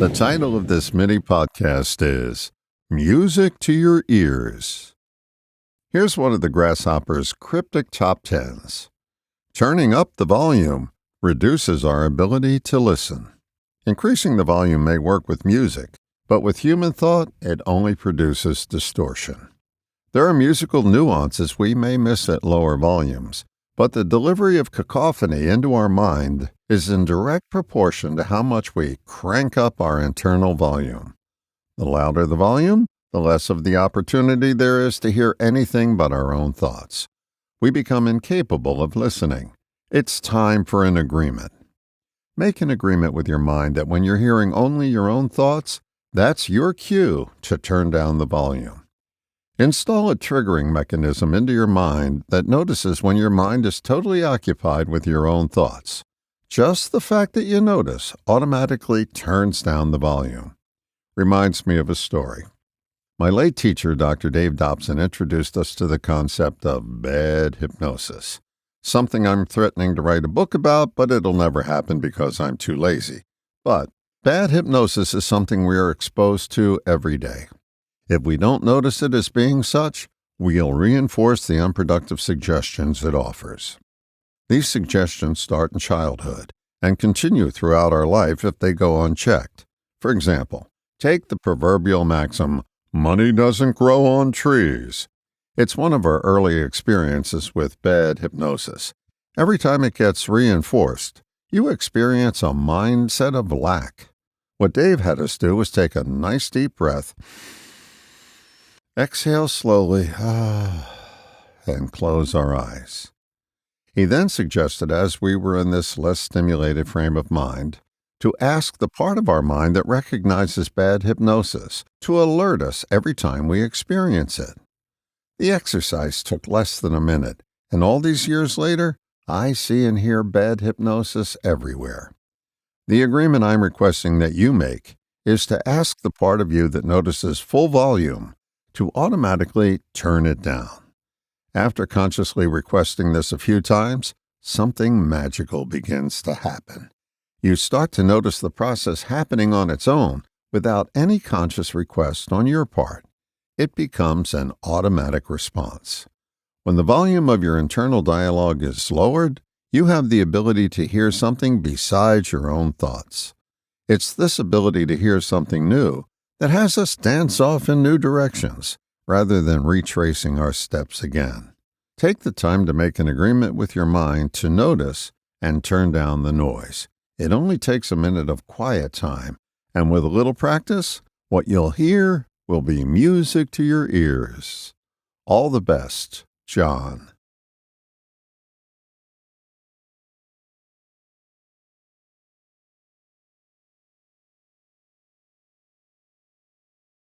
The title of this mini podcast is Music to Your Ears. Here's one of the Grasshopper's cryptic top tens. Turning up the volume reduces our ability to listen. Increasing the volume may work with music, but with human thought, it only produces distortion. There are musical nuances we may miss at lower volumes, but the delivery of cacophony into our mind is in direct proportion to how much we crank up our internal volume. The louder the volume, the less of the opportunity there is to hear anything but our own thoughts. We become incapable of listening. It's time for an agreement. Make an agreement with your mind that when you're hearing only your own thoughts, that's your cue to turn down the volume. Install a triggering mechanism into your mind that notices when your mind is totally occupied with your own thoughts. Just the fact that you notice automatically turns down the volume. Reminds me of a story. My late teacher, Dr. Dave Dobson, introduced us to the concept of bad hypnosis. Something I'm threatening to write a book about, but it'll never happen because I'm too lazy. But bad hypnosis is something we are exposed to every day. If we don't notice it as being such, we'll reinforce the unproductive suggestions it offers. These suggestions start in childhood and continue throughout our life if they go unchecked. For example, take the proverbial maxim, "Money doesn't grow on trees." It's one of our early experiences with bad hypnosis. Every time it gets reinforced, you experience a mindset of lack. What Dave had us do was take a nice deep breath, exhale slowly, and close our eyes. He then suggested, as we were in this less stimulated frame of mind, to ask the part of our mind that recognizes bad hypnosis to alert us every time we experience it. The exercise took less than a minute, and all these years later, I see and hear bad hypnosis everywhere. The agreement I'm requesting that you make is to ask the part of you that notices full volume to automatically turn it down. After consciously requesting this a few times, something magical begins to happen. You start to notice the process happening on its own without any conscious request on your part. It becomes an automatic response. When the volume of your internal dialogue is lowered, you have the ability to hear something besides your own thoughts. It's this ability to hear something new that has us dance off in new directions, rather than retracing our steps again. Take the time to make an agreement with your mind to notice and turn down the noise. It only takes a minute of quiet time, and with a little practice, what you'll hear will be music to your ears. All the best, John.